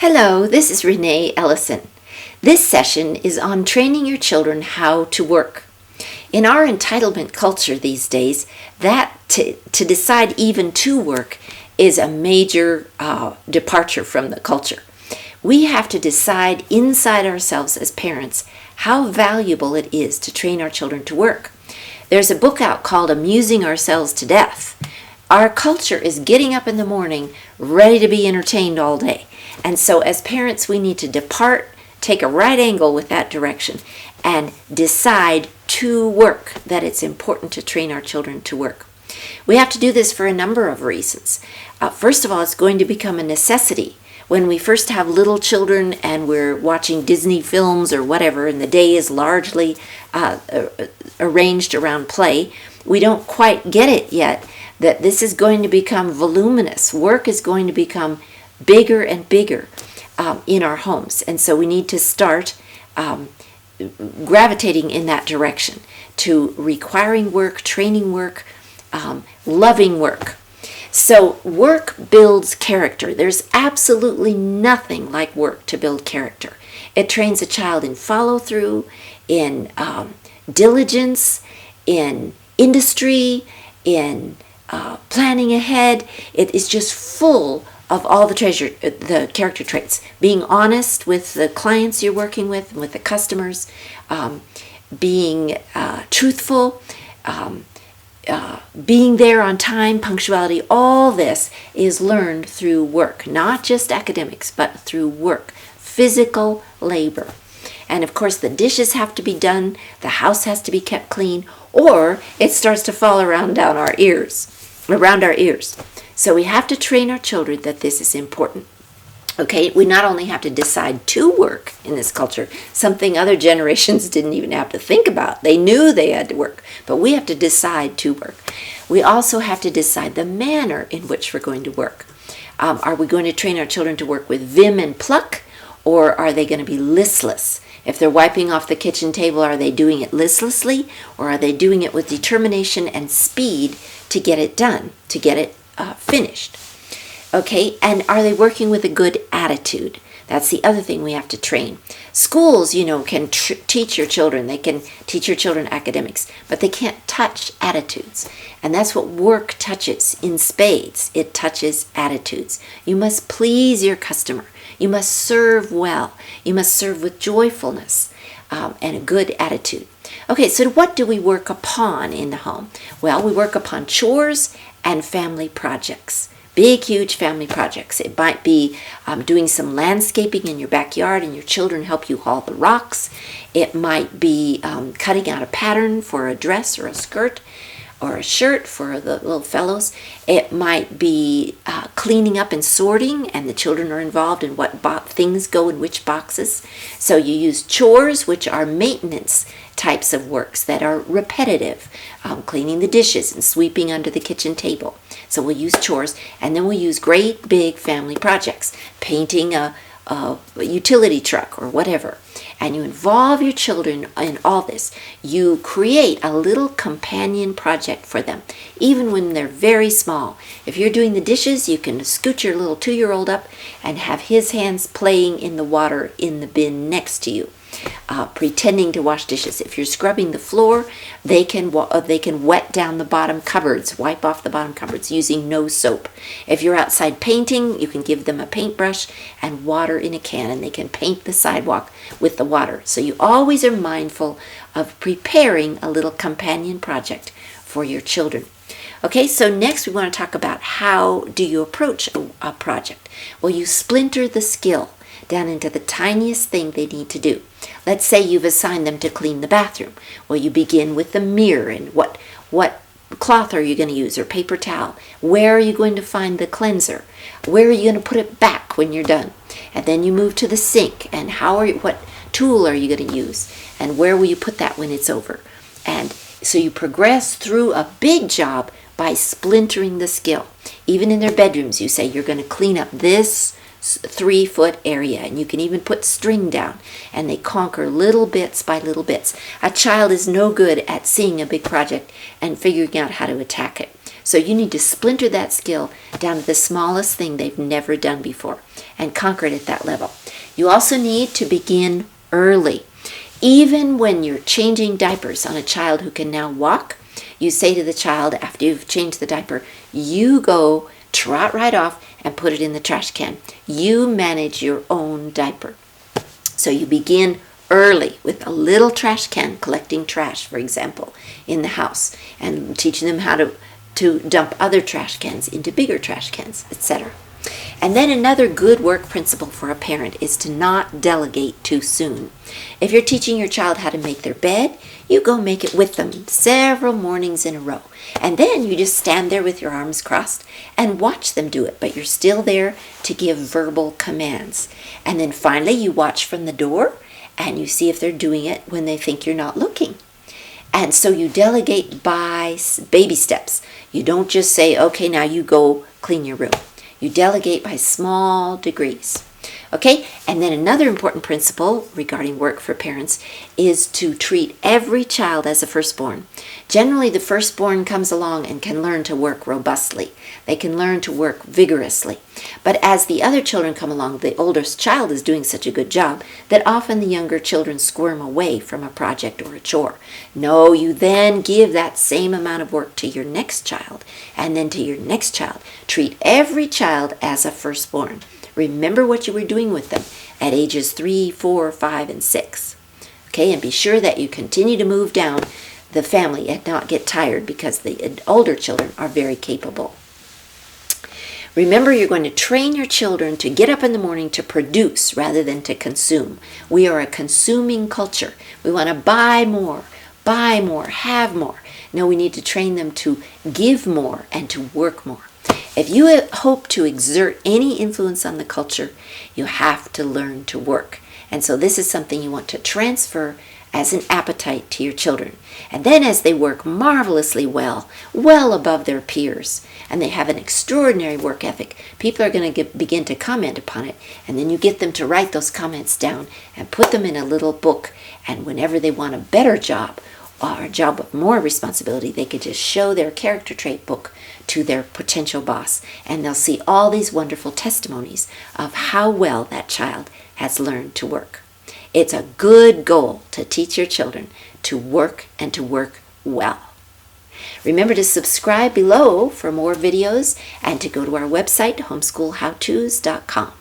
Hello, this is Renee Ellison. This session is on training your children how to work. In our entitlement culture these days, to decide even to work is a major departure from the culture. We have to decide inside ourselves as parents how valuable it is to train our children to work. There's a book out called Amusing Ourselves to Death. Our culture is getting up in the morning ready to be entertained all day. And so as parents, we need to take a right angle with that direction and decide to work, that it's important to train our children to work. We have to do this for a number of reasons. First of all, it's going to become a necessity. When we first have little children and we're watching Disney films or whatever, and the day is largely arranged around play, we don't quite get it yet that this is going to become voluminous. Work is going to become bigger and bigger in our homes. And so we need to start gravitating in that direction to requiring work, training work, loving work. So work builds character. There's absolutely nothing like work to build character. It trains a child in follow-through, in diligence, in industry, in planning ahead. It is just full of all the character traits. Being honest with the clients you're working with and with the customers, being truthful, being there on time, punctuality, all this is learned through work, not just academics, but through work, physical labor. And of course the dishes have to be done, the house has to be kept clean, or it starts to fall around our ears. So we have to train our children that this is important. Okay, we not only have to decide to work in this culture, something other generations didn't even have to think about. They knew they had to work, but we have to decide to work. We also have to decide the manner in which we're going to work. Are we going to train our children to work with vim and pluck, or are they going to be listless? If they're wiping off the kitchen table, are they doing it listlessly, or are they doing it with determination and speed to get it done, to get it finished? Okay, and are they working with a good attitude? That's the other thing we have to train. Schools, can teach your children. They can teach your children academics, but they can't touch attitudes. And that's what work touches in spades. It touches attitudes. You must please your customer. You must serve well. You must serve with joyfulness and a good attitude. Okay, so what do we work upon in the home? Well, we work upon chores and family projects. Big, huge family projects. It might be doing some landscaping in your backyard and your children help you haul the rocks. It might be cutting out a pattern for a dress or a skirt or a shirt for the little fellows. It might be cleaning up and sorting, and the children are involved in what things go in which boxes. So you use chores, which are maintenance types of works that are repetitive, cleaning the dishes and sweeping under the kitchen table. So we'll use chores, and then we'll use great big family projects, painting a utility truck or whatever. And you involve your children in all this. You create a little companion project for them, even when they're very small. If you're doing the dishes, you can scoot your little 2-year-old up and have his hands playing in the water in the bin next to you, pretending to wash dishes. If you're scrubbing the floor, they can wet down the bottom cupboards, wipe off the bottom cupboards using no soap. If you're outside painting, you can give them a paintbrush and water in a can, and they can paint the sidewalk with the water. So you always are mindful of preparing a little companion project for your children. Okay, so next we want to talk about how do you approach a project. Well, you splinter the skill down into the tiniest thing they need to do. Let's say you've assigned them to clean the bathroom. Well, you begin with the mirror and what cloth are you going to use, or paper towel? Where are you going to find the cleanser? Where are you going to put it back when you're done? And then you move to the sink, and what tool are you going to use? And where will you put that when it's over? And so you progress through a big job by splintering the skill. Even in their bedrooms, you say you're going to clean up this 3-foot area, and you can even put string down, and they conquer little bits by little bits. A child is no good at seeing a big project and figuring out how to attack it. So you need to splinter that skill down to the smallest thing they've never done before and conquer it at that level. You also need to begin early. Even when you're changing diapers on a child who can now walk, you say to the child after you've changed the diaper, you go trot right off and put it in the trash can. You manage your own diaper. So you begin early with a little trash can collecting trash, for example, in the house, and teaching them how to dump other trash cans into bigger trash cans, etc. And then another good work principle for a parent is to not delegate too soon. If you're teaching your child how to make their bed, you go make it with them several mornings in a row. And then you just stand there with your arms crossed and watch them do it, but you're still there to give verbal commands. And then finally you watch from the door and you see if they're doing it when they think you're not looking. And so you delegate by baby steps. You don't just say, okay, now you go clean your room. You delegate by small degrees. Okay, and then another important principle regarding work for parents is to treat every child as a firstborn. Generally, the firstborn comes along and can learn to work robustly. They can learn to work vigorously. But as the other children come along, the oldest child is doing such a good job that often the younger children squirm away from a project or a chore. No, you then give that same amount of work to your next child and then to your next child. Treat every child as a firstborn. Remember what you were doing with them at ages 3, 4, 5, and 6. Okay, and be sure that you continue to move down the family and not get tired because the older children are very capable. Remember, you're going to train your children to get up in the morning to produce rather than to consume. We are a consuming culture. We want to buy more, have more. No, we need to train them to give more and to work more. If you hope to exert any influence on the culture, you have to learn to work. And so this is something you want to transfer as an appetite to your children. And then as they work marvelously well above their peers, and they have an extraordinary work ethic, people are going to begin to comment upon it. And then you get them to write those comments down and put them in a little book. And whenever they want a better job or a job with more responsibility, they could just show their character trait book to their potential boss, and they'll see all these wonderful testimonies of how well that child has learned to work. It's a good goal to teach your children to work and to work well. Remember to subscribe below for more videos and to go to our website, homeschoolhowtos.com.